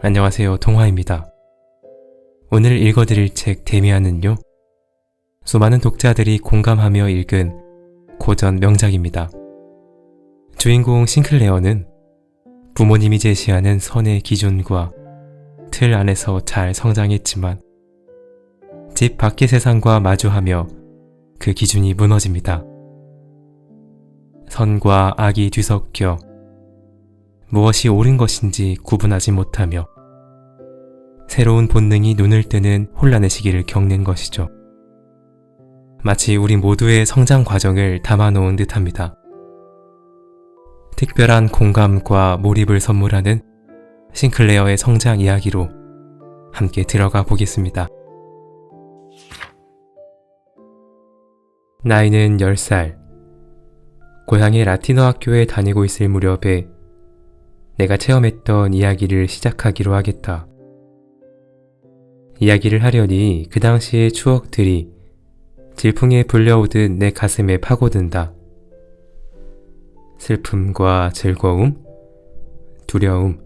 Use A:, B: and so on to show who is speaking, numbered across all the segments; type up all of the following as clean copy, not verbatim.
A: 안녕하세요, 동화입니다. 오늘 읽어드릴 책 데미안은요, 수많은 독자들이 공감하며 읽은 고전 명작입니다. 주인공 싱클레어는 부모님이 제시하는 선의 기준과 틀 안에서 잘 성장했지만 집 밖의 세상과 마주하며 그 기준이 무너집니다. 선과 악이 뒤섞여 무엇이 옳은 것인지 구분하지 못하며 새로운 본능이 눈을 뜨는 혼란의 시기를 겪는 것이죠. 마치 우리 모두의 성장 과정을 담아놓은 듯합니다. 특별한 공감과 몰입을 선물하는 싱클레어의 성장 이야기로 함께 들어가 보겠습니다. 나이는 10살. 고향의 라틴어 학교에 다니고 있을 무렵에 내가 체험했던 이야기를 시작하기로 하겠다. 이야기를 하려니 그 당시의 추억들이 질풍에 불려오듯 내 가슴에 파고든다. 슬픔과 즐거움, 두려움,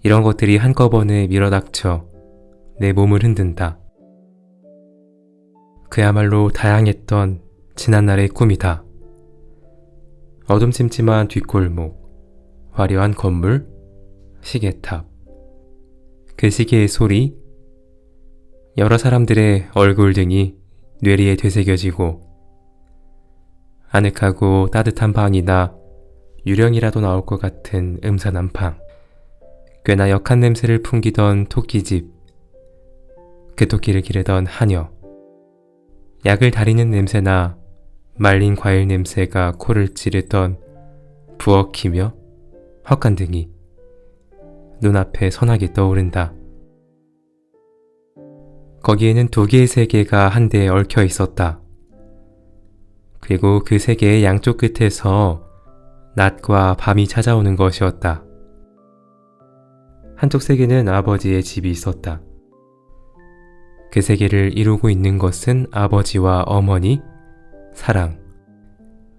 A: 이런 것들이 한꺼번에 밀어닥쳐 내 몸을 흔든다. 그야말로 다양했던 지난날의 꿈이다. 어둠침침한 뒷골목, 화려한 건물, 시계탑, 그 시계의 소리, 여러 사람들의 얼굴 등이 뇌리에 되새겨지고 아늑하고 따뜻한 방이나 유령이라도 나올 것 같은 음산한 방, 꽤나 역한 냄새를 풍기던 토끼집, 그 토끼를 기르던 하녀, 약을 다리는 냄새나 말린 과일 냄새가 코를 찌르던 부엌이며 헛간 등이 눈앞에 선하게 떠오른다. 거기에는 두 개의 세계가 한데에 얽혀 있었다. 그리고 그 세계의 양쪽 끝에서 낮과 밤이 찾아오는 것이었다. 한쪽 세계는 아버지의 집이 있었다. 그 세계를 이루고 있는 것은 아버지와 어머니, 사랑,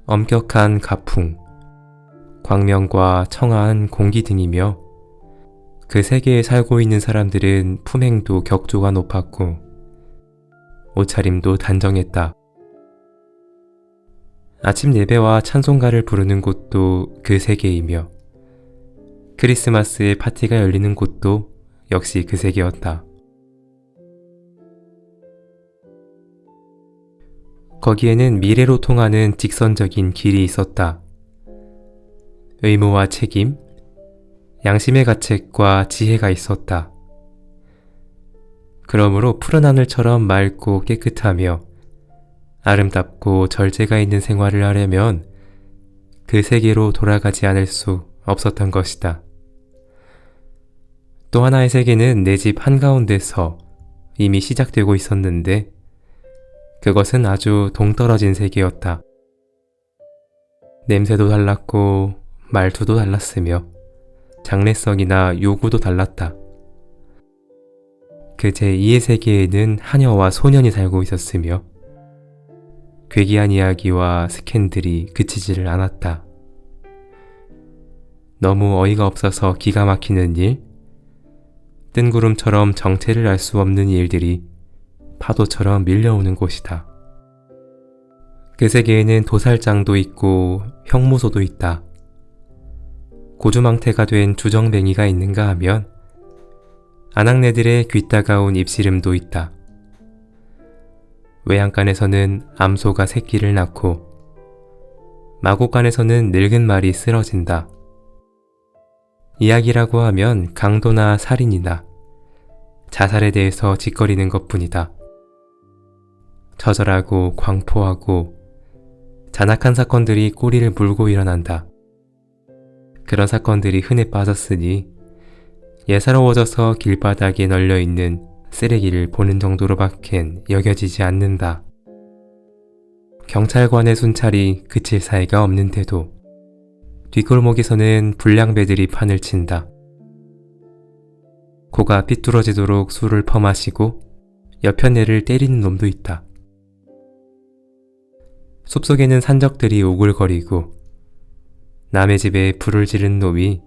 A: 엄격한 가풍, 광명과 청아한 공기 등이며 그 세계에 살고 있는 사람들은 품행도 격조가 높았고 옷차림도 단정했다. 아침 예배와 찬송가를 부르는 곳도 그 세계이며 크리스마스에 파티가 열리는 곳도 역시 그 세계였다. 거기에는 미래로 통하는 직선적인 길이 있었다. 의무와 책임, 양심의 가책과 지혜가 있었다. 그러므로 푸른 하늘처럼 맑고 깨끗하며 아름답고 절제가 있는 생활을 하려면 그 세계로 돌아가지 않을 수 없었던 것이다. 또 하나의 세계는 내 집 한가운데서 이미 시작되고 있었는데 그것은 아주 동떨어진 세계였다. 냄새도 달랐고 말투도 달랐으며 장래성이나 요구도 달랐다. 그 제2의 세계에는 하녀와 소년이 살고 있었으며 괴기한 이야기와 스캔들이 그치지를 않았다. 너무 어이가 없어서 기가 막히는 일, 뜬구름처럼 정체를 알 수 없는 일들이 파도처럼 밀려오는 곳이다. 그 세계에는 도살장도 있고 형무소도 있다. 고주망태가 된 주정뱅이가 있는가 하면 아낙네들의 귀따가운 입씨름도 있다. 외양간에서는 암소가 새끼를 낳고 마곡간에서는 늙은 말이 쓰러진다. 이야기라고 하면 강도나 살인이나 자살에 대해서 짓거리는 것뿐이다. 처절하고 광포하고 잔악한 사건들이 꼬리를 물고 일어난다. 그런 사건들이 흔해 빠졌으니 예사로워져서 길바닥에 널려있는 쓰레기를 보는 정도로밖엔 여겨지지 않는다. 경찰관의 순찰이 그칠 사이가 없는데도 뒷골목에서는 불량배들이 판을 친다. 코가 삐뚤어지도록 술을 퍼마시고 옆편 애를 때리는 놈도 있다. 숲속에는 산적들이 오글거리고 남의 집에 불을 지른 놈이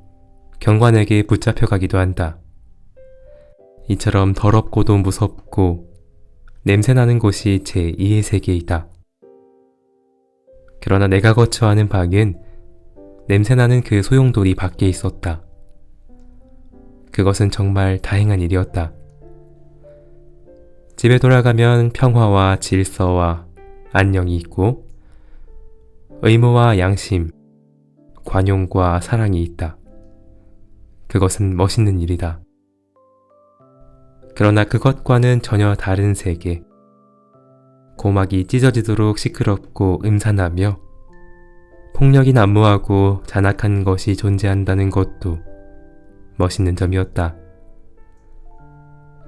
A: 경관에게 붙잡혀가기도 한다. 이처럼 더럽고도 무섭고 냄새나는 곳이 제2의 세계이다. 그러나 내가 거처하는 방은 냄새나는 그 소용돌이 밖에 있었다. 그것은 정말 다행한 일이었다. 집에 돌아가면 평화와 질서와 안녕이 있고 의무와 양심, 관용과 사랑이 있다. 그것은 멋있는 일이다. 그러나 그것과는 전혀 다른 세계, 고막이 찢어지도록 시끄럽고 음산하며 폭력이 난무하고 잔악한 것이 존재한다는 것도 멋있는 점이었다.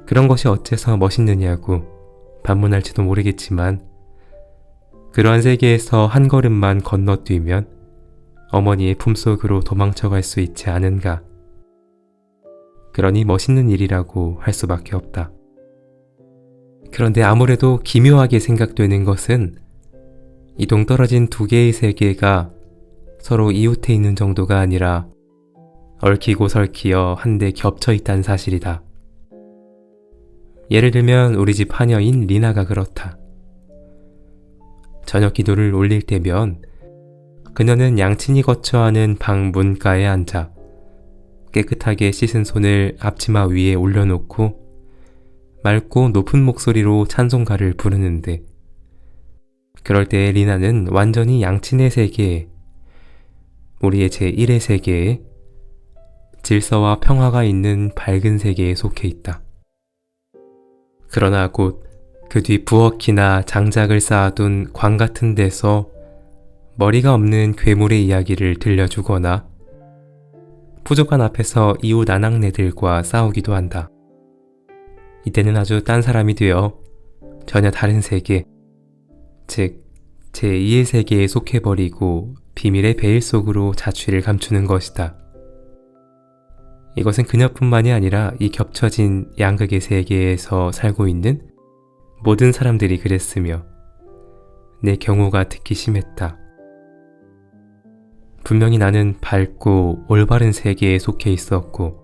A: 그런 것이 어째서 멋있느냐고 반문할지도 모르겠지만 그러한 세계에서 한 걸음만 건너뛰면 어머니의 품속으로 도망쳐갈 수 있지 않은가. 그러니 멋있는 일이라고 할 수밖에 없다. 그런데 아무래도 기묘하게 생각되는 것은 이 동떨어진 두 개의 세계가 서로 이웃해 있는 정도가 아니라 얽히고 설키어 한데 겹쳐 있다는 사실이다. 예를 들면 우리 집 하녀인 리나가 그렇다. 저녁 기도를 올릴 때면 그녀는 양친이 거처하는 방 문가에 앉아 깨끗하게 씻은 손을 앞치마 위에 올려놓고 맑고 높은 목소리로 찬송가를 부르는데 그럴 때 리나는 완전히 양친의 세계에, 우리의 제1의 세계에 질서와 평화가 있는 밝은 세계에 속해 있다. 그러나 곧 그 뒤 부엌이나 장작을 쌓아둔 광 같은 데서 머리가 없는 괴물의 이야기를 들려주거나 부족한 앞에서 이웃 아낙네들과 싸우기도 한다. 이때는 아주 딴 사람이 되어 전혀 다른 세계, 즉 제2의 세계에 속해버리고 비밀의 베일 속으로 자취를 감추는 것이다. 이것은 그녀뿐만이 아니라 이 겹쳐진 양극의 세계에서 살고 있는 모든 사람들이 그랬으며 내 경우가 특히 심했다. 분명히 나는 밝고 올바른 세계에 속해 있었고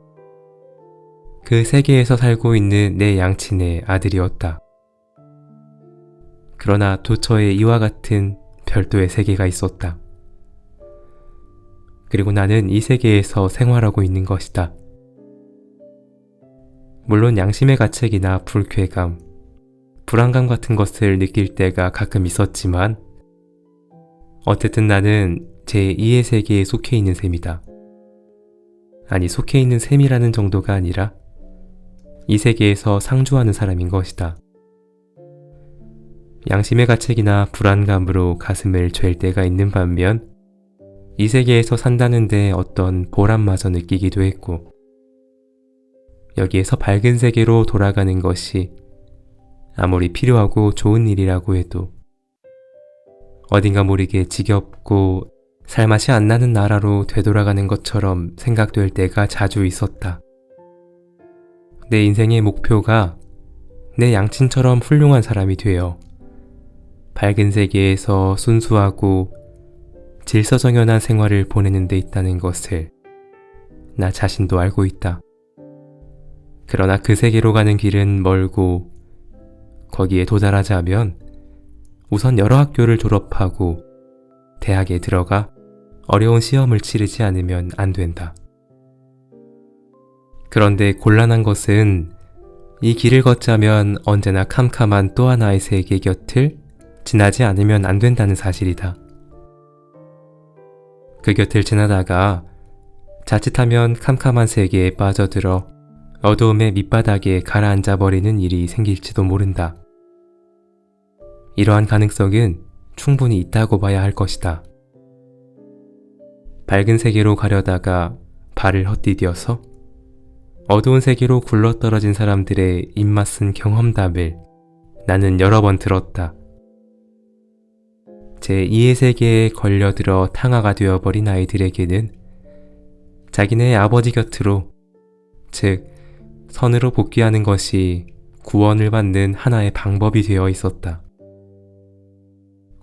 A: 그 세계에서 살고 있는 내 양친의 아들이었다. 그러나 도처에 이와 같은 별도의 세계가 있었다. 그리고 나는 이 세계에서 생활하고 있는 것이다. 물론 양심의 가책이나 불쾌감, 불안감 같은 것을 느낄 때가 가끔 있었지만 어쨌든 나는 제2의 세계에 속해 있는 셈이다. 아니, 속해 있는 셈이라는 정도가 아니라 이 세계에서 상주하는 사람인 것이다. 양심의 가책이나 불안감으로 가슴을 죄일 때가 있는 반면 이 세계에서 산다는데 어떤 보람마저 느끼기도 했고 여기에서 밝은 세계로 돌아가는 것이 아무리 필요하고 좋은 일이라고 해도 어딘가 모르게 지겹고 살맛이 안 나는 나라로 되돌아가는 것처럼 생각될 때가 자주 있었다. 내 인생의 목표가 내 양친처럼 훌륭한 사람이 되어 밝은 세계에서 순수하고 질서정연한 생활을 보내는 데 있다는 것을 나 자신도 알고 있다. 그러나 그 세계로 가는 길은 멀고 거기에 도달하자면 우선 여러 학교를 졸업하고 대학에 들어가 어려운 시험을 치르지 않으면 안 된다. 그런데 곤란한 것은 이 길을 걷자면 언제나 캄캄한 또 하나의 세계 곁을 지나지 않으면 안 된다는 사실이다. 그 곁을 지나다가 자칫하면 캄캄한 세계에 빠져들어 어두움의 밑바닥에 가라앉아 버리는 일이 생길지도 모른다. 이러한 가능성은 충분히 있다고 봐야 할 것이다. 밝은 세계로 가려다가 발을 헛디뎌서 어두운 세계로 굴러떨어진 사람들의 입맛은 경험담을 나는 여러 번 들었다. 제2의 세계에 걸려들어 탕화가 되어버린 아이들에게는 자기네 아버지 곁으로, 즉 선으로 복귀하는 것이 구원을 받는 하나의 방법이 되어 있었다.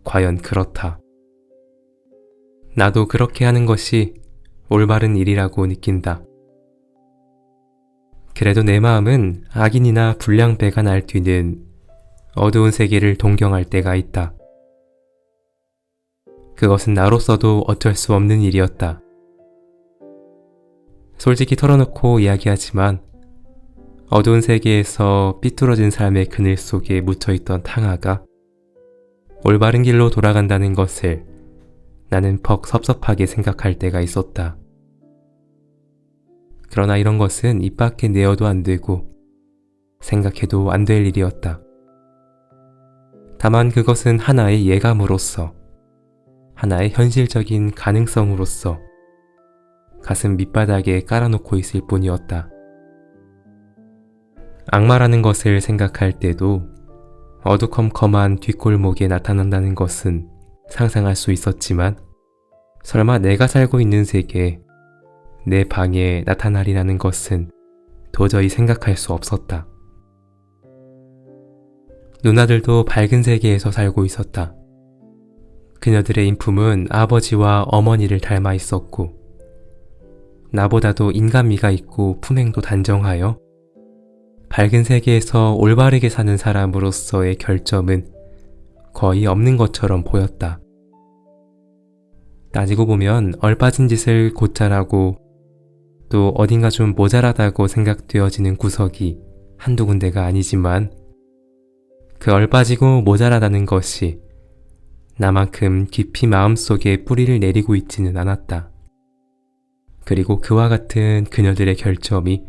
A: 과연 그렇다. 나도 그렇게 하는 것이 올바른 일이라고 느낀다. 그래도 내 마음은 악인이나 불량배가 날뛰는 어두운 세계를 동경할 때가 있다. 그것은 나로서도 어쩔 수 없는 일이었다. 솔직히 털어놓고 이야기하지만 어두운 세계에서 삐뚤어진 삶의 그늘 속에 묻혀있던 탕아가 올바른 길로 돌아간다는 것을 나는 퍽 섭섭하게 생각할 때가 있었다. 그러나 이런 것은 입 밖에 내어도 안 되고 생각해도 안 될 일이었다. 다만 그것은 하나의 예감으로서, 하나의 현실적인 가능성으로서 가슴 밑바닥에 깔아놓고 있을 뿐이었다. 악마라는 것을 생각할 때도 어두컴컴한 뒷골목에 나타난다는 것은 상상할 수 있었지만 설마 내가 살고 있는 세계, 내 방에 나타나리라는 것은 도저히 생각할 수 없었다. 누나들도 밝은 세계에서 살고 있었다. 그녀들의 인품은 아버지와 어머니를 닮아 있었고 나보다도 인간미가 있고 품행도 단정하여 밝은 세계에서 올바르게 사는 사람으로서의 결점은 거의 없는 것처럼 보였다. 따지고 보면 얼빠진 짓을 곧잘 하고 또 어딘가 좀 모자라다고 생각되어지는 구석이 한두 군데가 아니지만 그 얼빠지고 모자라다는 것이 나만큼 깊이 마음속에 뿌리를 내리고 있지는 않았다. 그리고 그와 같은 그녀들의 결점이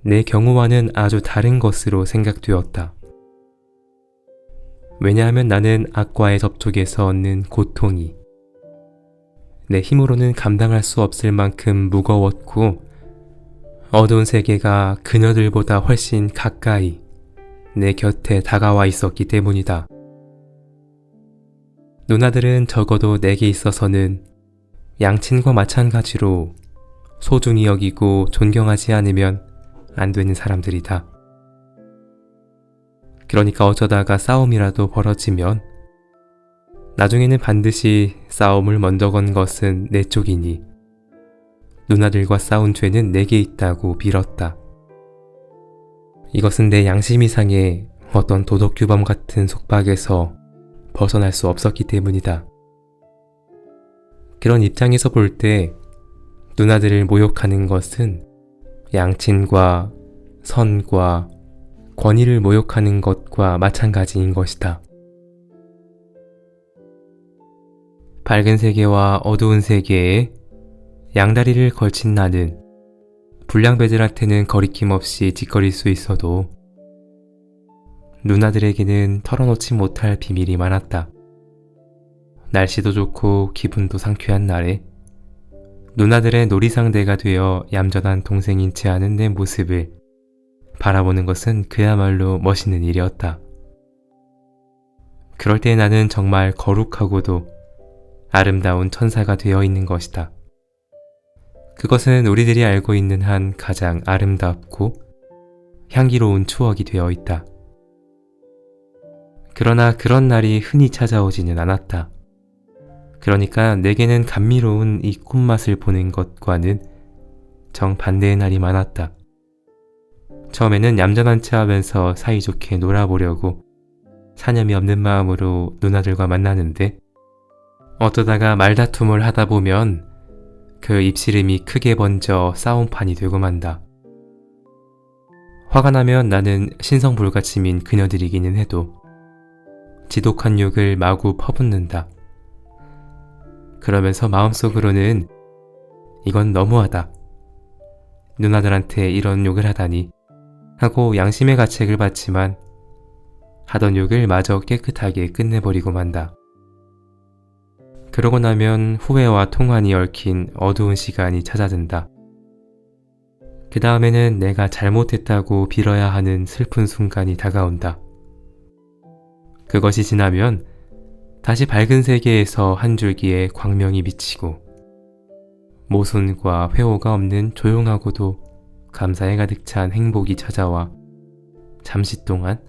A: 내 경우와는 아주 다른 것으로 생각되었다. 왜냐하면 나는 악과의 접촉에서 얻는 고통이 내 힘으로는 감당할 수 없을 만큼 무거웠고 어두운 세계가 그녀들보다 훨씬 가까이 내 곁에 다가와 있었기 때문이다. 누나들은 적어도 내게 있어서는 양친과 마찬가지로 소중히 여기고 존경하지 않으면 안 되는 사람들이다. 그러니까 어쩌다가 싸움이라도 벌어지면 나중에는 반드시 싸움을 먼저 건 것은 내 쪽이니 누나들과 싸운 죄는 내게 있다고 빌었다. 이것은 내 양심 이상의 어떤 도덕규범 같은 속박에서 벗어날 수 없었기 때문이다. 그런 입장에서 볼 때 누나들을 모욕하는 것은 양친과 선과 권위를 모욕하는 것과 마찬가지인 것이다. 밝은 세계와 어두운 세계에 양다리를 걸친 나는 불량배들한테는 거리낌 없이 짓거릴 수 있어도 누나들에게는 털어놓지 못할 비밀이 많았다. 날씨도 좋고 기분도 상쾌한 날에 누나들의 놀이상대가 되어 얌전한 동생인 체 않은 내 모습을 바라보는 것은 그야말로 멋있는 일이었다. 그럴 때 나는 정말 거룩하고도 아름다운 천사가 되어 있는 것이다. 그것은 우리들이 알고 있는 한 가장 아름답고 향기로운 추억이 되어 있다. 그러나 그런 날이 흔히 찾아오지는 않았다. 그러니까 내게는 감미로운 이 꽃맛을 보는 것과는 정반대의 날이 많았다. 처음에는 얌전한 체 하면서 사이좋게 놀아보려고 사념이 없는 마음으로 누나들과 만나는데 어쩌다가 말다툼을 하다 보면 그 입씨름이 크게 번져 싸움판이 되고 만다. 화가 나면 나는 신성불가침인 그녀들이기는 해도 지독한 욕을 마구 퍼붓는다. 그러면서 마음속으로는 이건 너무하다. 누나들한테 이런 욕을 하다니 하고 양심의 가책을 받지만 하던 욕을 마저 깨끗하게 끝내버리고 만다. 그러고 나면 후회와 통환이 얽힌 어두운 시간이 찾아든다. 그 다음에는 내가 잘못했다고 빌어야 하는 슬픈 순간이 다가온다. 그것이 지나면 다시 밝은 세계에서 한 줄기의 광명이 비치고 모순과 회오가 없는 조용하고도 감사에 가득 찬 행복이 찾아와 잠시 동안,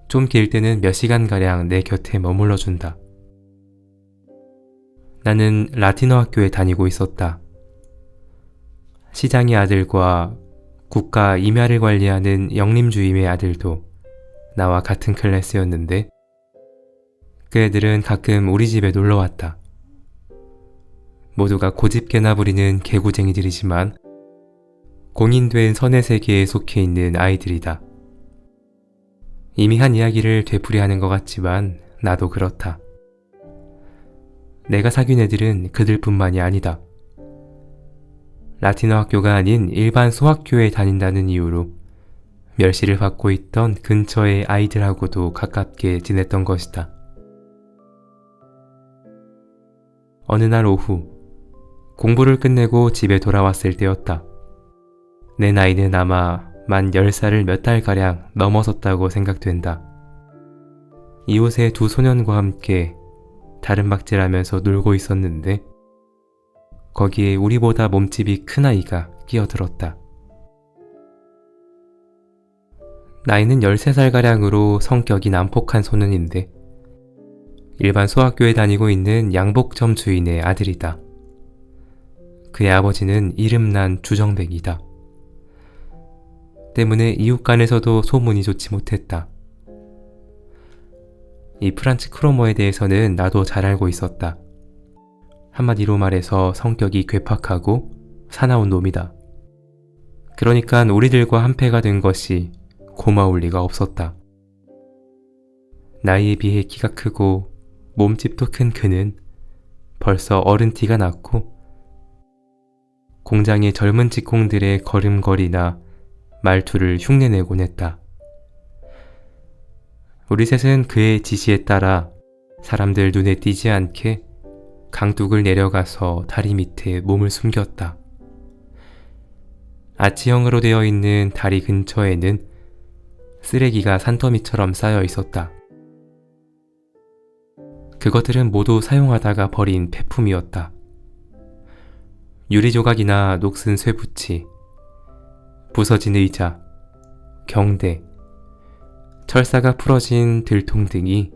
A: 좀 길 때는 몇 시간가량 내 곁에 머물러준다. 나는 라틴어 학교에 다니고 있었다. 시장의 아들과 국가 임야를 관리하는 영림주임의 아들도 나와 같은 클래스였는데 그 애들은 가끔 우리 집에 놀러왔다. 모두가 고집개나 부리는 개구쟁이들이지만 공인된 선의 세계에 속해 있는 아이들이다. 이미 한 이야기를 되풀이하는 것 같지만 나도 그렇다. 내가 사귄 애들은 그들뿐만이 아니다. 라틴어 학교가 아닌 일반 소학교에 다닌다는 이유로 멸시를 받고 있던 근처의 아이들하고도 가깝게 지냈던 것이다. 어느 날 오후 공부를 끝내고 집에 돌아왔을 때였다. 내 나이는 아마 만 10살을 몇 달가량 넘어섰다고 생각된다. 이웃의 두 소년과 함께 다른막질하면서 놀고 있었는데 거기에 우리보다 몸집이 큰 아이가 끼어들었다. 나이는 13살가량으로 성격이 난폭한 소년인데 일반 소학교에 다니고 있는 양복점 주인의 아들이다. 그의 아버지는 이름난 주정뱅이다. 때문에 이웃 간에서도 소문이 좋지 못했다. 이 프란츠 크로머에 대해서는 나도 잘 알고 있었다. 한마디로 말해서 성격이 괴팍하고 사나운 놈이다. 그러니까 우리들과 한패가 된 것이 고마울 리가 없었다. 나이에 비해 키가 크고 몸집도 큰 그는 벌써 어른 티가 났고 공장의 젊은 직공들의 걸음걸이나 말투를 흉내내곤 했다. 우리 셋은 그의 지시에 따라 사람들 눈에 띄지 않게 강둑을 내려가서 다리 밑에 몸을 숨겼다. 아치형으로 되어 있는 다리 근처에는 쓰레기가 산더미처럼 쌓여 있었다. 그것들은 모두 사용하다가 버린 폐품이었다. 유리조각이나 녹슨 쇠붙이, 부서진 의자, 경대, 철사가 풀어진 들통 등이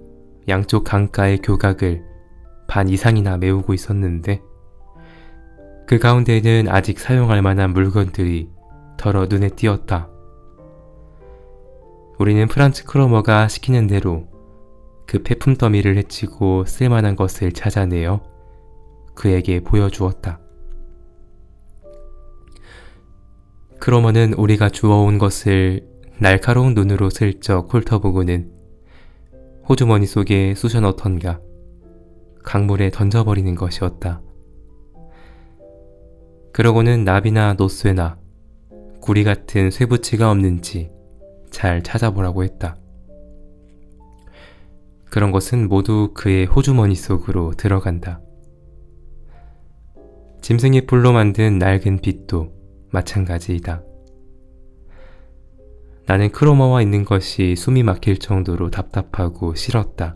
A: 양쪽 강가의 교각을 반 이상이나 메우고 있었는데 그 가운데에는 아직 사용할 만한 물건들이 더러 눈에 띄었다. 우리는 프란츠 크로머가 시키는 대로 그 폐품 더미를 헤치고 쓸만한 것을 찾아내어 그에게 보여주었다. 크로머는 우리가 주워온 것을 날카로운 눈으로 슬쩍 훑어보고는 호주머니 속에 쑤셔 넣던가 강물에 던져버리는 것이었다. 그러고는 납이나 노쇠나 구리 같은 쇠붙이가 없는지 잘 찾아보라고 했다. 그런 것은 모두 그의 호주머니 속으로 들어간다. 짐승의 뿔로 만든 낡은 빗도 마찬가지이다. 나는 크로머와 있는 것이 숨이 막힐 정도로 답답하고 싫었다.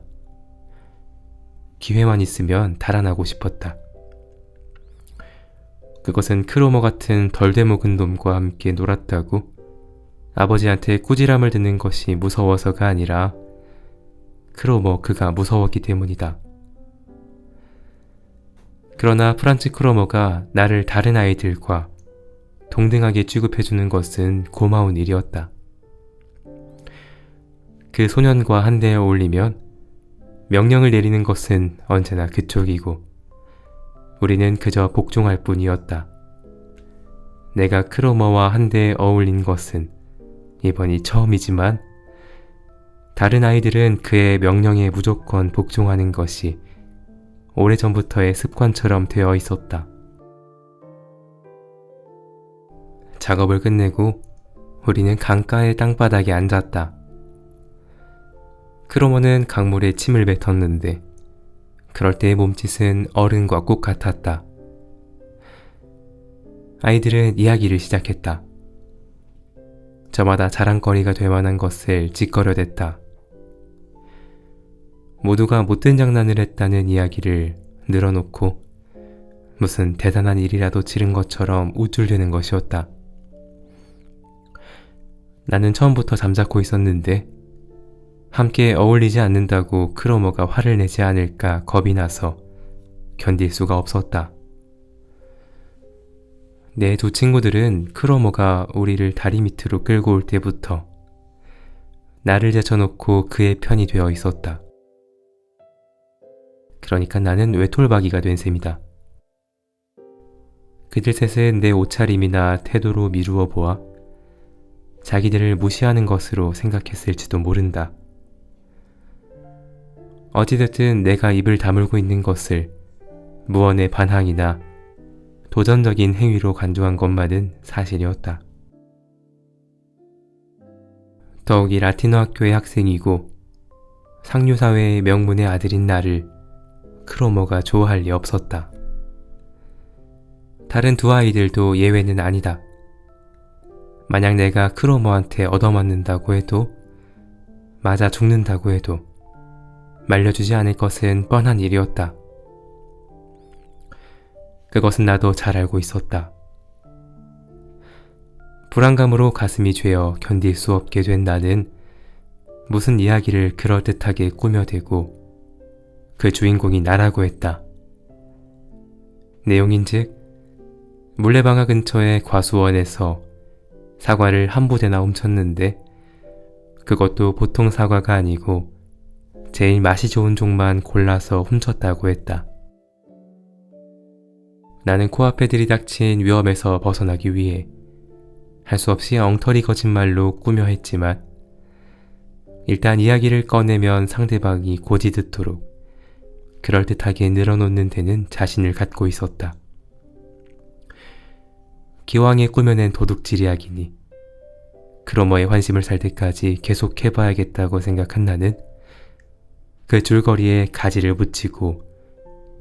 A: 기회만 있으면 달아나고 싶었다. 그것은 크로머 같은 덜 되먹은 놈과 함께 놀았다고 아버지한테 꾸지람을 듣는 것이 무서워서가 아니라 크로머 그가 무서웠기 때문이다. 그러나 프란츠 크로머가 나를 다른 아이들과 동등하게 취급해주는 것은 고마운 일이었다. 그 소년과 한대에 어울리면 명령을 내리는 것은 언제나 그쪽이고 우리는 그저 복종할 뿐이었다. 내가 크로머와 한대에 어울린 것은 이번이 처음이지만 다른 아이들은 그의 명령에 무조건 복종하는 것이 오래전부터의 습관처럼 되어 있었다. 작업을 끝내고 우리는 강가의 땅바닥에 앉았다. 크로머는 강물에 침을 뱉었는데 그럴 때의 몸짓은 어른과 꼭 같았다. 아이들은 이야기를 시작했다. 저마다 자랑거리가 될 만한 것을 짓거려댔다. 모두가 못된 장난을 했다는 이야기를 늘어놓고 무슨 대단한 일이라도 치른 것처럼 우쭐대는 것이었다. 나는 처음부터 잠자코 있었는데 함께 어울리지 않는다고 크로머가 화를 내지 않을까 겁이 나서 견딜 수가 없었다. 내 두 친구들은 크로모가 우리를 다리 밑으로 끌고 올 때부터 나를 제쳐놓고 그의 편이 되어 있었다. 그러니까 나는 외톨박이가 된 셈이다. 그들 셋은 내 옷차림이나 태도로 미루어 보아 자기들을 무시하는 것으로 생각했을지도 모른다. 어찌됐든 내가 입을 다물고 있는 것을 무언의 반항이나 도전적인 행위로 간주한 것만은 사실이었다. 더욱이 라틴어 학교의 학생이고 상류사회의 명문의 아들인 나를 크로모가 좋아할 리 없었다. 다른 두 아이들도 예외는 아니다. 만약 내가 크로모한테 얻어맞는다고 해도, 맞아 죽는다고 해도 말려주지 않을 것은 뻔한 일이었다. 그것은 나도 잘 알고 있었다. 불안감으로 가슴이 죄어 견딜 수 없게 된 나는 무슨 이야기를 그럴듯하게 꾸며대고 그 주인공이 나라고 했다. 내용인즉 물레방아 근처의 과수원에서 사과를 한 부대나 훔쳤는데 그것도 보통 사과가 아니고 제일 맛이 좋은 종만 골라서 훔쳤다고 했다. 나는 코앞에 들이닥친 위험에서 벗어나기 위해 할 수 없이 엉터리 거짓말로 꾸며 했지만 일단 이야기를 꺼내면 상대방이 고지 듣도록 그럴듯하게 늘어놓는 데는 자신을 갖고 있었다. 기왕에 꾸며낸 도둑질 이야기니 크로머의 환심을 살 때까지 계속 해봐야겠다고 생각한 나는 그 줄거리에 가지를 붙이고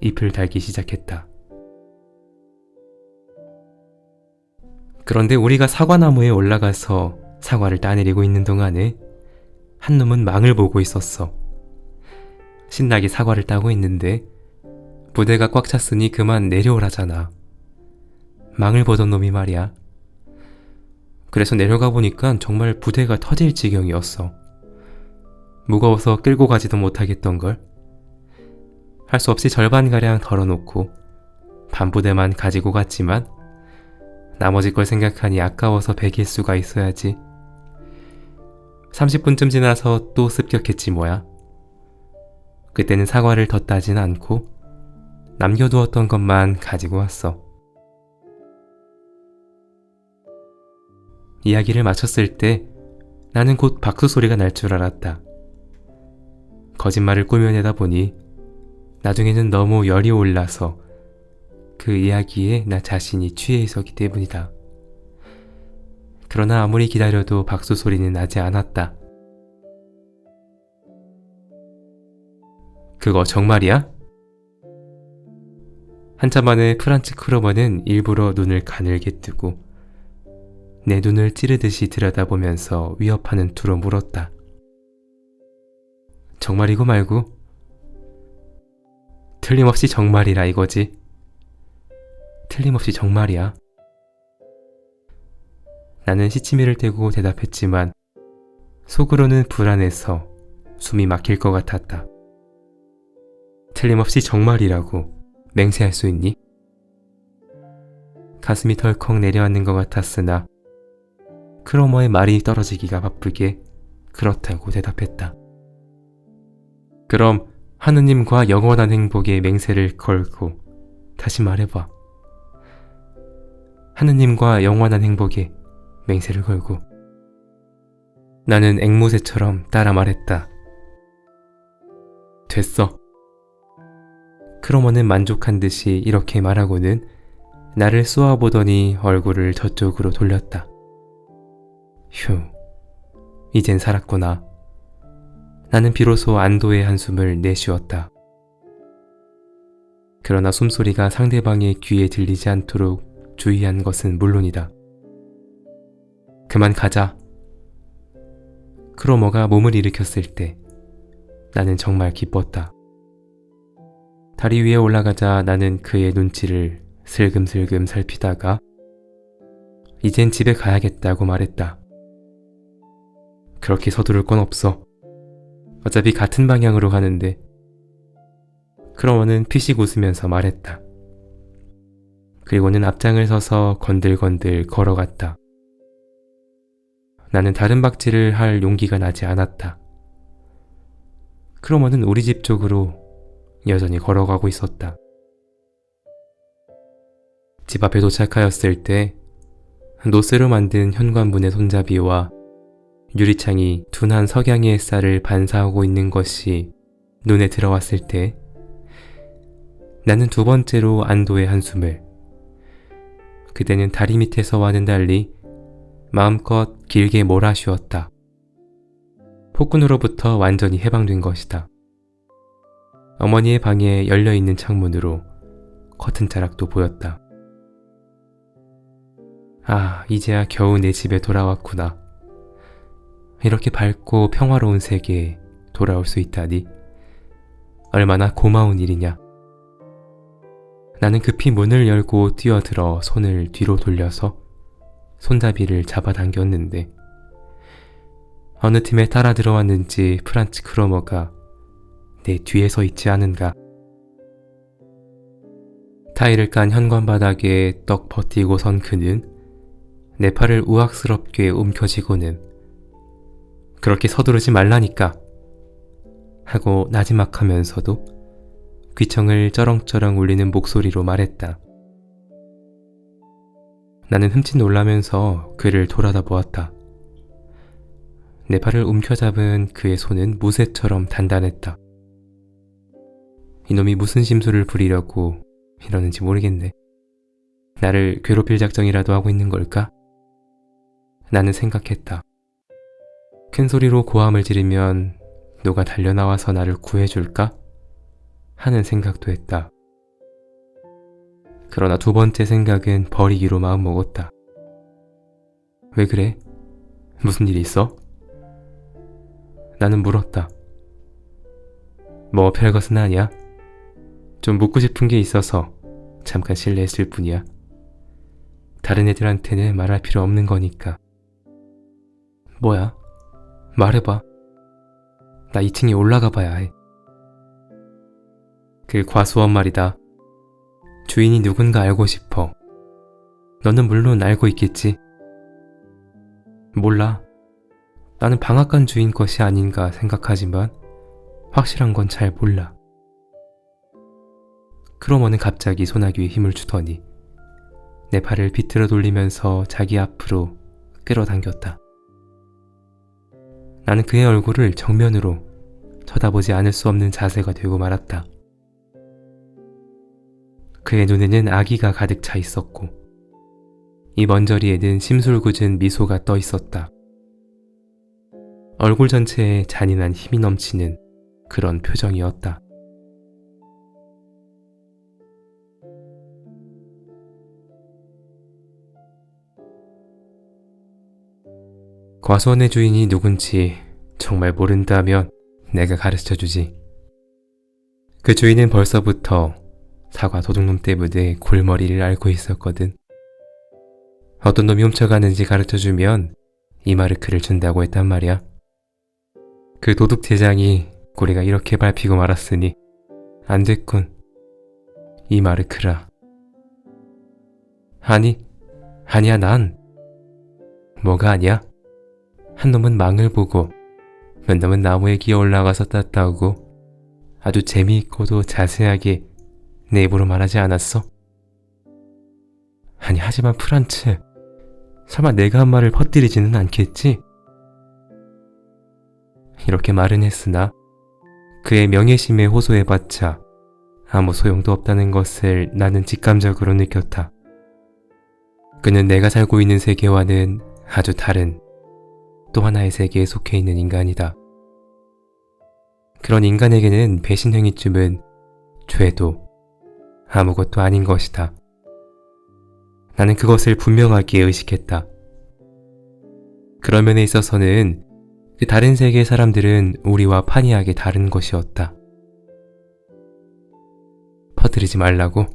A: 잎을 달기 시작했다. 그런데 우리가 사과나무에 올라가서 사과를 따내리고 있는 동안에 한 놈은 망을 보고 있었어. 신나게 사과를 따고 있는데 부대가 꽉 찼으니 그만 내려오라잖아. 망을 보던 놈이 말이야. 그래서 내려가 보니까 정말 부대가 터질 지경이었어. 무거워서 끌고 가지도 못하겠던걸. 할 수 없이 절반가량 덜어놓고 반부대만 가지고 갔지만 나머지 걸 생각하니 아까워서 배길 수가 있어야지. 30분쯤 지나서 또 습격했지 뭐야. 그때는 사과를 더 따진 않고 남겨두었던 것만 가지고 왔어. 이야기를 마쳤을 때 나는 곧 박수 소리가 날 줄 알았다. 거짓말을 꾸며내다 보니 나중에는 너무 열이 올라서 그 이야기에 나 자신이 취해 있었기 때문이다. 그러나 아무리 기다려도 박수 소리는 나지 않았다. 그거 정말이야? 한참 만에 프란츠 크로머는 일부러 눈을 가늘게 뜨고 내 눈을 찌르듯이 들여다보면서 위협하는 투로 물었다. 정말이고 말고? 틀림없이 정말이라 이거지. 틀림없이 정말이야. 나는 시치미를 떼고 대답했지만 속으로는 불안해서 숨이 막힐 것 같았다. 틀림없이 정말이라고 맹세할 수 있니? 가슴이 덜컥 내려앉는 것 같았으나 크로머의 말이 떨어지기가 바쁘게 그렇다고 대답했다. 그럼 하느님과 영원한 행복의 맹세를 걸고 다시 말해봐. 하느님과 영원한 행복에 맹세를 걸고. 나는 앵무새처럼 따라 말했다. 됐어. 크로머는 만족한 듯이 이렇게 말하고는 나를 쏘아보더니 얼굴을 저쪽으로 돌렸다. 휴, 이젠 살았구나. 나는 비로소 안도의 한숨을 내쉬었다. 그러나 숨소리가 상대방의 귀에 들리지 않도록 주의한 것은 물론이다. 그만 가자. 크로머가 몸을 일으켰을 때 나는 정말 기뻤다. 다리 위에 올라가자 나는 그의 눈치를 슬금슬금 살피다가 이젠 집에 가야겠다고 말했다. 그렇게 서두를 건 없어. 어차피 같은 방향으로 가는데. 크로머는 피식 웃으면서 말했다. 그리고는 앞장을 서서 건들건들 걸어갔다. 나는 다른 박질을 할 용기가 나지 않았다. 크로머는 우리 집 쪽으로 여전히 걸어가고 있었다. 집 앞에 도착하였을 때 노쇠로 만든 현관문의 손잡이와 유리창이 둔한 석양의 햇살을 반사하고 있는 것이 눈에 들어왔을 때 나는 두 번째로 안도의 한숨을, 그대는 다리 밑에서와는 달리 마음껏 길게 몰아쉬었다. 폭군으로부터 완전히 해방된 것이다. 어머니의 방에 열려있는 창문으로 커튼 자락도 보였다. 아, 이제야 겨우 내 집에 돌아왔구나. 이렇게 밝고 평화로운 세계에 돌아올 수 있다니 얼마나 고마운 일이냐. 나는 급히 문을 열고 뛰어들어 손을 뒤로 돌려서 손잡이를 잡아당겼는데 어느 틈에 따라 들어왔는지 프란츠 크로머가 내 뒤에 서 있지 않은가. 타일을 깐 현관 바닥에 떡 버티고 선 그는 내 팔을 우악스럽게 움켜쥐고는 그렇게 서두르지 말라니까 하고 나지막하면서도 귀청을 쩌렁쩌렁 울리는 목소리로 말했다. 나는 흠칫 놀라면서 그를 돌아다 보았다. 내 팔을 움켜잡은 그의 손은 무쇠처럼 단단했다. 이놈이 무슨 심술을 부리려고 이러는지 모르겠네. 나를 괴롭힐 작정이라도 하고 있는 걸까? 나는 생각했다. 큰 소리로 고함을 지르면 누가 달려나와서 나를 구해줄까? 하는 생각도 했다. 그러나 두 번째 생각은 버리기로 마음먹었다. 왜 그래? 무슨 일 있어? 나는 물었다. 뭐 별것은 아니야. 좀 묻고 싶은 게 있어서 잠깐 실례했을 뿐이야. 다른 애들한테는 말할 필요 없는 거니까. 뭐야? 말해봐. 나 2층에 올라가 봐야 해. 그 과수원 말이다. 주인이 누군가 알고 싶어. 너는 물론 알고 있겠지? 몰라. 나는 방앗간 주인 것이 아닌가 생각하지만 확실한 건 잘 몰라. 크로머는 갑자기 소나기에 힘을 주더니 내 팔을 비틀어 돌리면서 자기 앞으로 끌어당겼다. 나는 그의 얼굴을 정면으로 쳐다보지 않을 수 없는 자세가 되고 말았다. 그의 눈에는 아기가 가득 차 있었고 이 먼저리에는 심술궂은 미소가 떠 있었다. 얼굴 전체에 잔인한 힘이 넘치는 그런 표정이었다. 과수원의 주인이 누군지 정말 모른다면 내가 가르쳐주지. 그 주인은 벌써부터 사과 도둑놈 때문에 골머리를 앓고 있었거든. 어떤 놈이 훔쳐가는지 가르쳐주면 이마르크를 준다고 했단 말이야. 그 도둑 대장이 꼬리가 이렇게 밟히고 말았으니 안 됐군. 이마르크라. 아니야 난. 뭐가 아니야? 한 놈은 망을 보고 몇 놈은 나무에 기어 올라가서 땄다고 아주 재미있고도 자세하게 내 입으로 말하지 않았어? 아니 하지만 프란츠, 설마 내가 한 말을 퍼뜨리지는 않겠지? 이렇게 말은 했으나 그의 명예심에 호소해봤자 아무 소용도 없다는 것을 나는 직감적으로 느꼈다. 그는 내가 살고 있는 세계와는 아주 다른 또 하나의 세계에 속해 있는 인간이다. 그런 인간에게는 배신행위쯤은 죄도 아무것도 아닌 것이다. 나는 그것을 분명하게 의식했다. 그런 면에 있어서는 그 다른 세계의 사람들은 우리와 판이하게 다른 것이었다. 퍼뜨리지 말라고?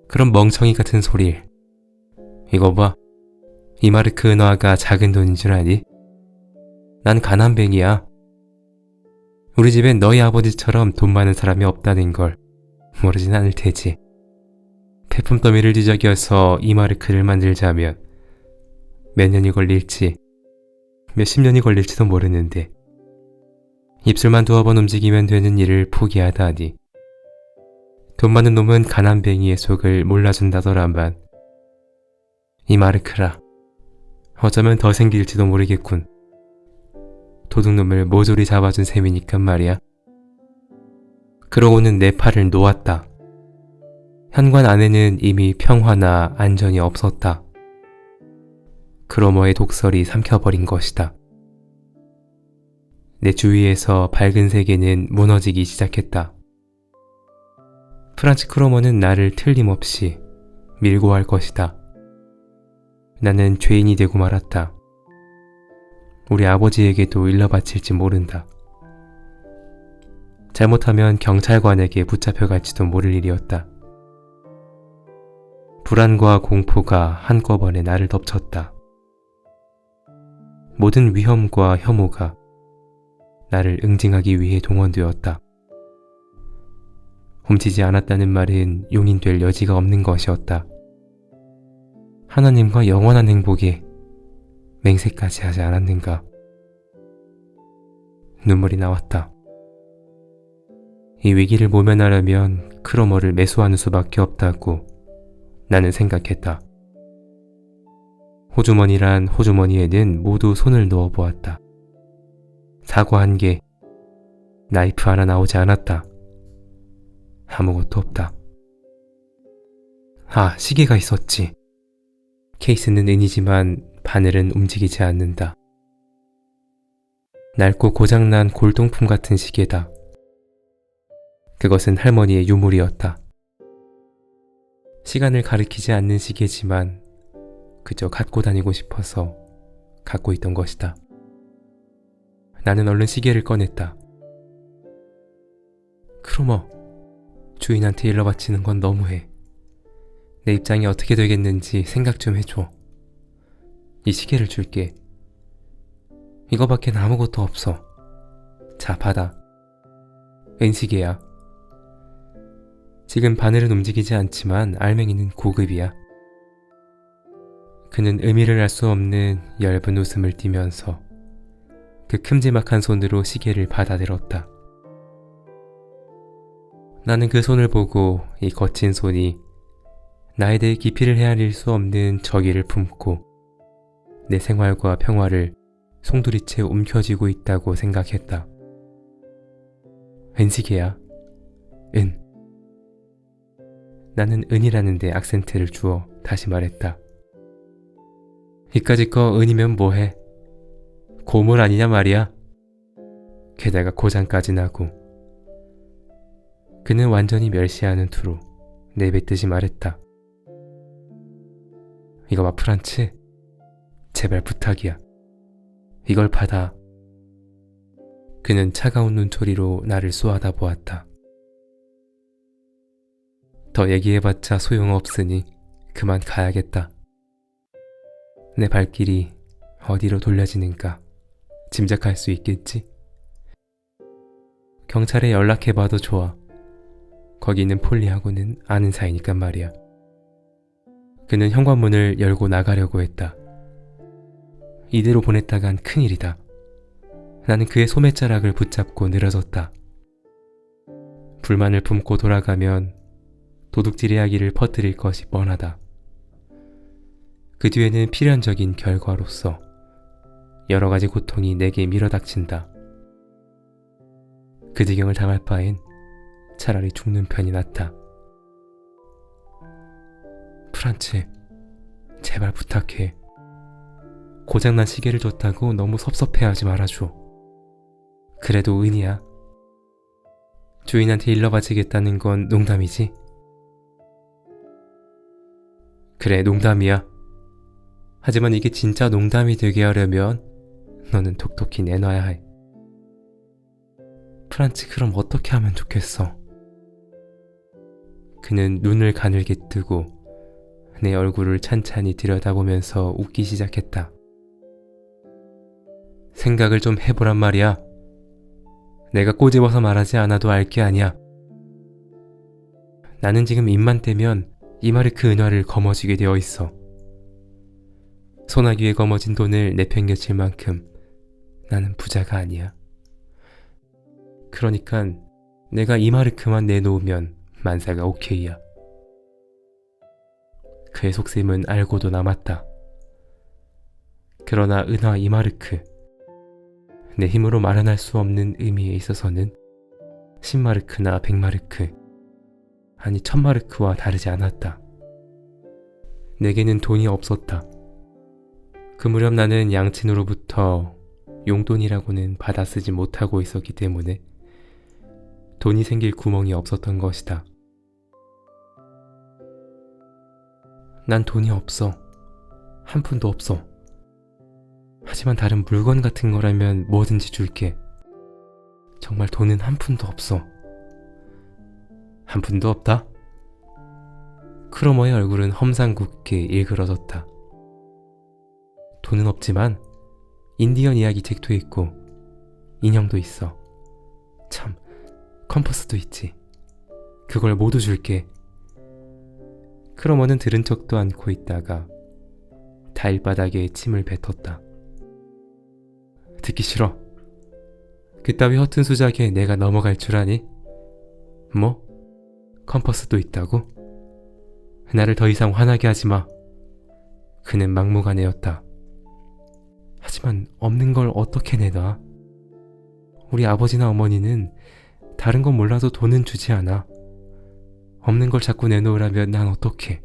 A: 그런 멍청이 같은 소리를. 이거 봐. 이마르크 은화가 작은 돈인 줄 아니? 난 가난뱅이야. 우리 집엔 너희 아버지처럼 돈 많은 사람이 없다는 걸 모르진 않을 테지. 폐품 더미를 뒤적여서 이마르크를 만들자면 몇 년이 걸릴지, 몇십 년이 걸릴지도 모르는데 입술만 두어 번 움직이면 되는 일을 포기하다니. 돈 많은 놈은 가난뱅이의 속을 몰라준다더라만. 이마르크라. 어쩌면 더 생길지도 모르겠군. 도둑놈을 모조리 잡아준 셈이니까 말이야. 그러고는 내 팔을 놓았다. 현관 안에는 이미 평화나 안전이 없었다. 크로머의 독설이 삼켜버린 것이다. 내 주위에서 밝은 세계는 무너지기 시작했다. 프란츠 크로머는 나를 틀림없이 밀고 갈 것이다. 나는 죄인이 되고 말았다. 우리 아버지에게도 일러바칠지 모른다. 잘못하면 경찰관에게 붙잡혀갈지도 모를 일이었다. 불안과 공포가 한꺼번에 나를 덮쳤다. 모든 위험과 혐오가 나를 응징하기 위해 동원되었다. 훔치지 않았다는 말은 용인될 여지가 없는 것이었다. 하나님과 영원한 행복에 맹세까지 하지 않았는가. 눈물이 나왔다. 이 위기를 모면하려면 크로머를 매수하는 수밖에 없다고 나는 생각했다. 호주머니란 호주머니에는 모두 손을 넣어 보았다. 사과 한 개, 나이프 하나 나오지 않았다. 아무것도 없다. 아, 시계가 있었지. 케이스는 은이지만 바늘은 움직이지 않는다. 낡고 고장난 골동품 같은 시계다. 그것은 할머니의 유물이었다. 시간을 가리키지 않는 시계지만 그저 갖고 다니고 싶어서 갖고 있던 것이다. 나는 얼른 시계를 꺼냈다. 크로머, 주인한테 일러 바치는 건 너무해. 내 입장이 어떻게 되겠는지 생각 좀 해줘. 이 시계를 줄게. 이거밖엔 아무것도 없어. 자, 받아. 은시계야. 지금 바늘은 움직이지 않지만 알맹이는 고급이야. 그는 의미를 알 수 없는 엷은 웃음을 띠면서 그 큼지막한 손으로 시계를 받아들었다. 나는 그 손을 보고 이 거친 손이 나에 대해 깊이를 헤아릴 수 없는 적의를 품고 내 생활과 평화를 송두리째 움켜쥐고 있다고 생각했다. 은시계야. 은. 나는 은이라는 데 악센트를 주어 다시 말했다. 이까짓 거 은이면 뭐해? 고물 아니냐 말이야. 게다가 고장까지 나고. 그는 완전히 멸시하는 투로 내뱉듯이 말했다. 이거 봐, 프란츠. 제발 부탁이야. 이걸 받아. 그는 차가운 눈초리로 나를 쏘아다 보았다. 더 얘기해봤자 소용없으니 그만 가야겠다. 내 발길이 어디로 돌려지는가 짐작할 수 있겠지? 경찰에 연락해봐도 좋아. 거기 있는 폴리하고는 아는 사이니까 말이야. 그는 현관문을 열고 나가려고 했다. 이대로 보냈다간 큰일이다. 나는 그의 소매자락을 붙잡고 늘어졌다. 불만을 품고 돌아가면 도둑질 이야기를 퍼뜨릴 것이 뻔하다. 그 뒤에는 필연적인 결과로서 여러 가지 고통이 내게 밀어닥친다. 그 지경을 당할 바엔 차라리 죽는 편이 낫다. 프란츠, 제발 부탁해. 고장난 시계를 줬다고 너무 섭섭해하지 말아줘. 그래도 은이야. 주인한테 일러바치겠다는 건 농담이지? 그래, 농담이야. 하지만 이게 진짜 농담이 되게 하려면 너는 톡톡히 내놔야 해. 프란츠, 그럼 어떻게 하면 좋겠어? 그는 눈을 가늘게 뜨고 내 얼굴을 찬찬히 들여다보면서 웃기 시작했다. 생각을 좀 해보란 말이야. 내가 꼬집어서 말하지 않아도 알 게 아니야. 나는 지금 입만 떼면 이마르크 은화를 거머쥐게 되어 있어. 소나기에 거머쥔 돈을 내팽개칠 만큼 나는 부자가 아니야. 그러니깐 내가 이마르크만 내놓으면 만사가 오케이야. 그의 속셈은 알고도 남았다. 그러나 은화 이마르크, 내 힘으로 마련할 수 없는 의미에 있어서는 10마르크나 100마르크, 아니 1000마르크와 다르지 않았다. 내게는 돈이 없었다. 그 무렵 나는 양친으로부터 용돈이라고는 받아 쓰지 못하고 있었기 때문에 돈이 생길 구멍이 없었던 것이다. 난 돈이 없어. 한 푼도 없어. 하지만 다른 물건 같은 거라면 뭐든지 줄게. 정말 돈은 한 푼도 없어. 한 푼도 없다? 크로머의 얼굴은 험상궂게 일그러졌다. 돈은 없지만 인디언 이야기 책도 있고 인형도 있어. 참, 컴퍼스도 있지. 그걸 모두 줄게. 크로머는 들은 척도 않고 있다가 타일바닥에 침을 뱉었다. 듣기 싫어. 그따위 허튼 수작에 내가 넘어갈 줄 아니? 뭐? 컴퍼스도 있다고? 나를 더 이상 화나게 하지 마. 그는 막무가내였다. 하지만 없는 걸 어떻게 내놔? 우리 아버지나 어머니는 다른 건 몰라도 돈은 주지 않아. 없는 걸 자꾸 내놓으라면 난 어떡해?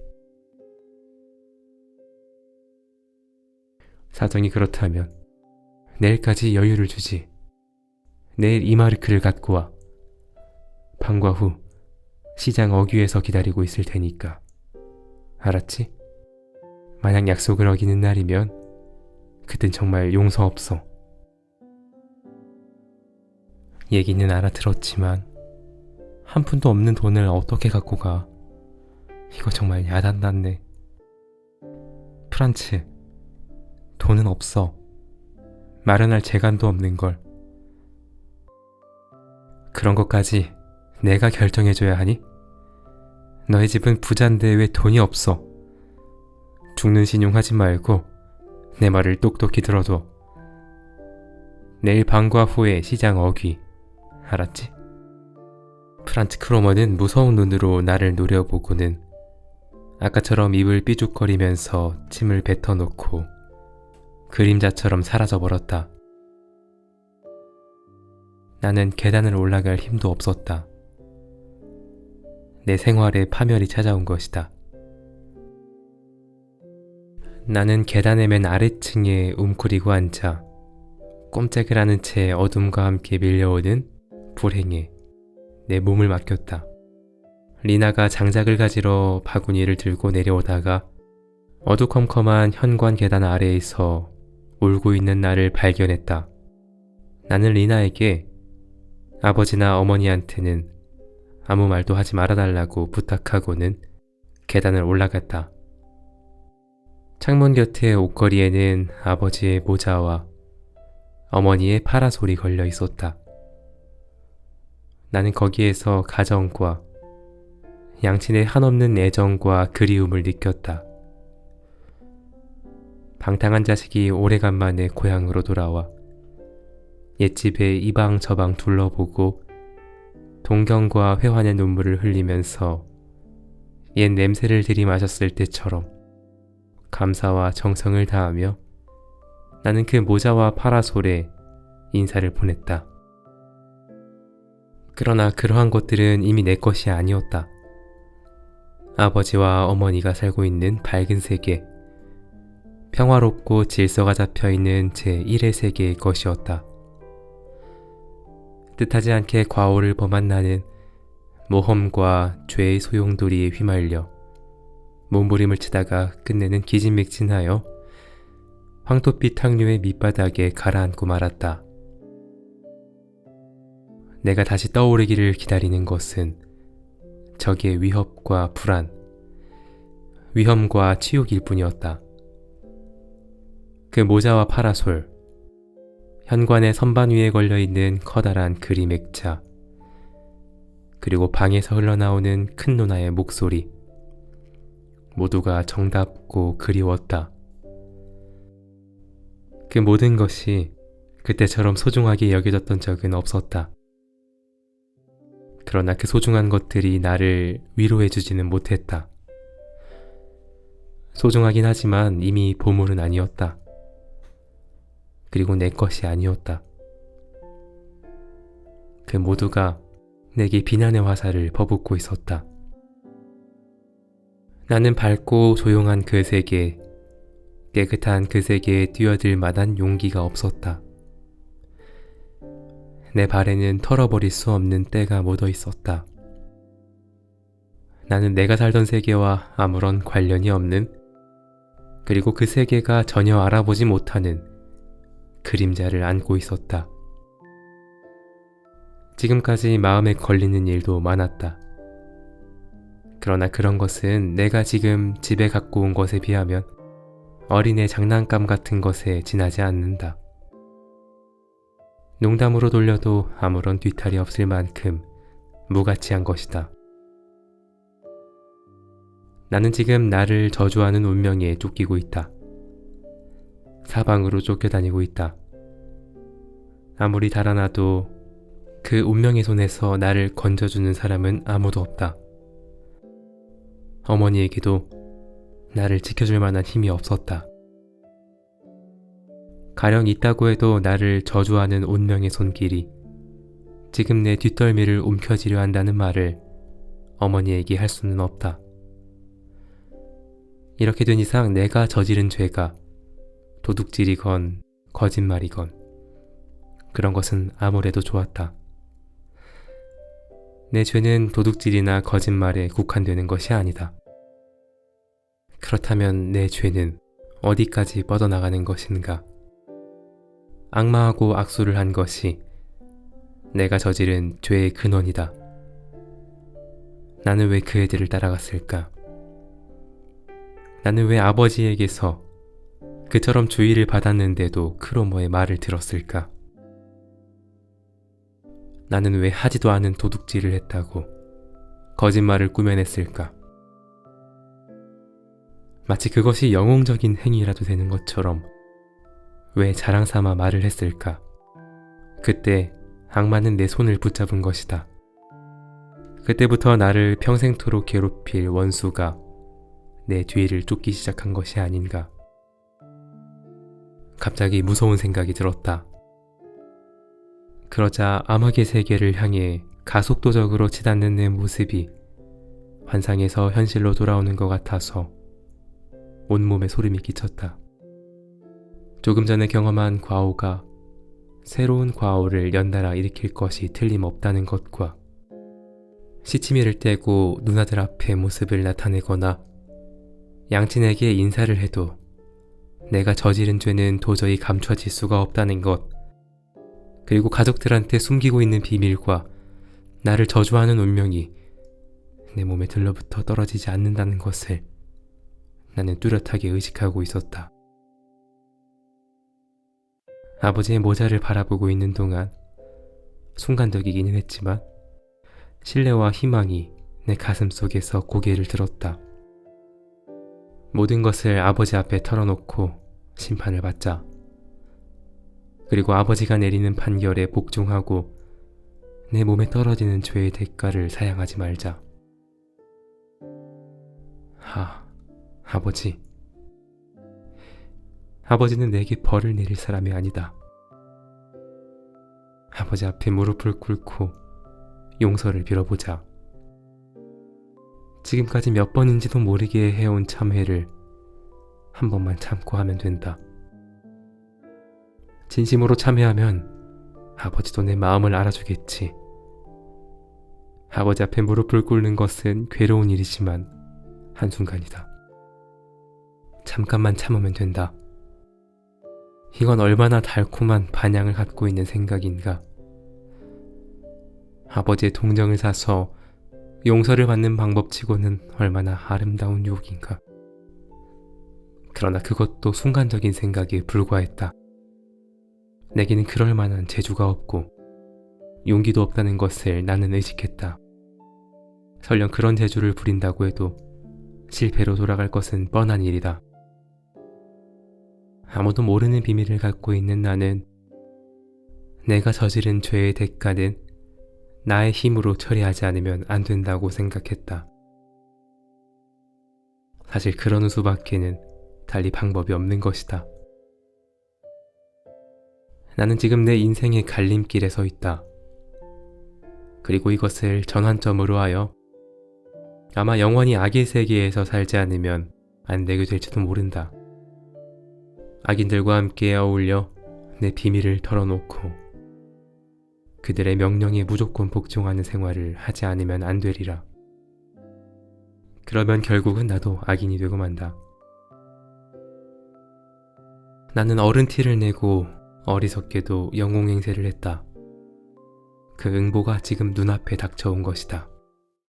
A: 사정이 그렇다면 내일까지 여유를 주지. 내일 이마르크를 갖고 와. 방과 후 시장 어귀에서 기다리고 있을 테니까. 알았지? 만약 약속을 어기는 날이면 그땐 정말 용서 없어. 얘기는 알아들었지만 한 푼도 없는 돈을 어떻게 갖고 가? 이거 정말 야단났네. 프란츠, 돈은 없어. 마련할 재간도 없는 걸. 그런 것까지 내가 결정해줘야 하니? 너희 집은 부잔데 왜 돈이 없어? 죽는 신용하지 말고 내 말을 똑똑히 들어둬. 내일 밤과 후에 시장 어귀. 알았지? 프란츠 크로머는 무서운 눈으로 나를 노려보고는 아까처럼 입을 삐죽거리면서 침을 뱉어놓고 그림자처럼 사라져버렸다. 나는 계단을 올라갈 힘도 없었다. 내 생활에 파멸이 찾아온 것이다. 나는 계단의 맨 아래층에 웅크리고 앉아 꼼짝을 하는 채 어둠과 함께 밀려오는 불행에 내 몸을 맡겼다. 리나가 장작을 가지러 바구니를 들고 내려오다가 어두컴컴한 현관 계단 아래에서 울고 있는 나를 발견했다. 나는 리나에게 아버지나 어머니한테는 아무 말도 하지 말아달라고 부탁하고는 계단을 올라갔다. 창문 곁의 옷걸이에는 아버지의 모자와 어머니의 파라솔이 걸려 있었다. 나는 거기에서 가정과 양친의 한없는 애정과 그리움을 느꼈다. 방탕한 자식이 오래간만에 고향으로 돌아와 옛집에 이방 저방 둘러보고 동경과 회환의 눈물을 흘리면서 옛 냄새를 들이마셨을 때처럼 감사와 정성을 다하며 나는 그 모자와 파라솔에 인사를 보냈다. 그러나 그러한 것들은 이미 내 것이 아니었다. 아버지와 어머니가 살고 있는 밝은 세계, 평화롭고 질서가 잡혀있는 제1의 세계의 것이었다. 뜻하지 않게 과오를 범한 나는 모험과 죄의 소용돌이에 휘말려 몸부림을 치다가 끝내는 기진맥진하여 황토빛 탕류의 밑바닥에 가라앉고 말았다. 내가 다시 떠오르기를 기다리는 것은 적의 위협과 불안, 위험과 치욕일 뿐이었다. 그 모자와 파라솔, 현관의 선반 위에 걸려있는 커다란 그림 액자, 그리고 방에서 흘러나오는 큰 누나의 목소리, 모두가 정답고 그리웠다. 그 모든 것이 그때처럼 소중하게 여겨졌던 적은 없었다. 그러나 그 소중한 것들이 나를 위로해주지는 못했다. 소중하긴 하지만 이미 보물은 아니었다. 그리고 내 것이 아니었다. 그 모두가 내게 비난의 화살을 퍼붓고 있었다. 나는 밝고 조용한 그 세계, 깨끗한 그 세계에 뛰어들 만한 용기가 없었다. 내 발에는 털어버릴 수 없는 때가 묻어 있었다. 나는 내가 살던 세계와 아무런 관련이 없는, 그리고 그 세계가 전혀 알아보지 못하는 그림자를 안고 있었다. 지금까지 마음에 걸리는 일도 많았다. 그러나 그런 것은 내가 지금 집에 갖고 온 것에 비하면 어린애 장난감 같은 것에 지나지 않는다. 농담으로 돌려도 아무런 뒤탈이 없을 만큼 무가치한 것이다. 나는 지금 나를 저주하는 운명에 쫓기고 있다. 사방으로 쫓겨다니고 있다. 아무리 달아나도 그 운명의 손에서 나를 건져주는 사람은 아무도 없다. 어머니에게도 나를 지켜줄 만한 힘이 없었다. 가령 있다고 해도 나를 저주하는 운명의 손길이 지금 내 뒷덜미를 움켜쥐려 한다는 말을 어머니에게 할 수는 없다. 이렇게 된 이상 내가 저지른 죄가 도둑질이건 거짓말이건 그런 것은 아무래도 좋았다. 내 죄는 도둑질이나 거짓말에 국한되는 것이 아니다. 그렇다면 내 죄는 어디까지 뻗어나가는 것인가? 악마하고 악수를 한 것이 내가 저지른 죄의 근원이다. 나는 왜 그 애들을 따라갔을까? 나는 왜 아버지에게서 그처럼 주의를 받았는데도 크로모의 말을 들었을까? 나는 왜 하지도 않은 도둑질을 했다고 거짓말을 꾸며냈을까? 마치 그것이 영웅적인 행위라도 되는 것처럼 왜 자랑 삼아 말을 했을까? 그때 악마는 내 손을 붙잡은 것이다. 그때부터 나를 평생토록 괴롭힐 원수가 내 뒤를 쫓기 시작한 것이 아닌가. 갑자기 무서운 생각이 들었다. 그러자 암흑의 세계를 향해 가속도적으로 치닫는 내 모습이 환상에서 현실로 돌아오는 것 같아서 온몸에 소름이 끼쳤다. 조금 전에 경험한 과오가 새로운 과오를 연달아 일으킬 것이 틀림없다는 것과 시치미를 떼고 누나들 앞에 모습을 나타내거나 양친에게 인사를 해도 내가 저지른 죄는 도저히 감춰질 수가 없다는 것, 그리고 가족들한테 숨기고 있는 비밀과 나를 저주하는 운명이 내 몸에 들러붙어 떨어지지 않는다는 것을 나는 뚜렷하게 의식하고 있었다. 아버지의 모자를 바라보고 있는 동안 순간적이기는 했지만 신뢰와 희망이 내 가슴 속에서 고개를 들었다. 모든 것을 아버지 앞에 털어놓고 심판을 받자. 그리고 아버지가 내리는 판결에 복종하고 내 몸에 떨어지는 죄의 대가를 사양하지 말자. 아버지. 아버지는 내게 벌을 내릴 사람이 아니다. 아버지 앞에 무릎을 꿇고 용서를 빌어보자. 지금까지 몇 번인지도 모르게 해온 참회를 한 번만 참고 하면 된다. 진심으로 참회하면 아버지도 내 마음을 알아주겠지. 아버지 앞에 무릎을 꿇는 것은 괴로운 일이지만 한순간이다. 잠깐만 참으면 된다. 이건 얼마나 달콤한 반향을 갖고 있는 생각인가. 아버지의 동정을 사서 용서를 받는 방법치고는 얼마나 아름다운 유혹인가. 그러나 그것도 순간적인 생각에 불과했다. 내게는 그럴 만한 재주가 없고 용기도 없다는 것을 나는 의식했다. 설령 그런 재주를 부린다고 해도 실패로 돌아갈 것은 뻔한 일이다. 아무도 모르는 비밀을 갖고 있는 나는 내가 저지른 죄의 대가는 나의 힘으로 처리하지 않으면 안 된다고 생각했다. 사실 그러는 수밖에는 달리 방법이 없는 것이다. 나는 지금 내 인생의 갈림길에 서 있다. 그리고 이것을 전환점으로 하여 아마 영원히 악의 세계에서 살지 않으면 안 되게 될지도 모른다. 악인들과 함께 어울려 내 비밀을 털어놓고 그들의 명령에 무조건 복종하는 생활을 하지 않으면 안 되리라. 그러면 결국은 나도 악인이 되고 만다. 나는 어른 티를 내고 어리석게도 영웅행세를 했다. 그 응보가 지금 눈앞에 닥쳐온 것이다.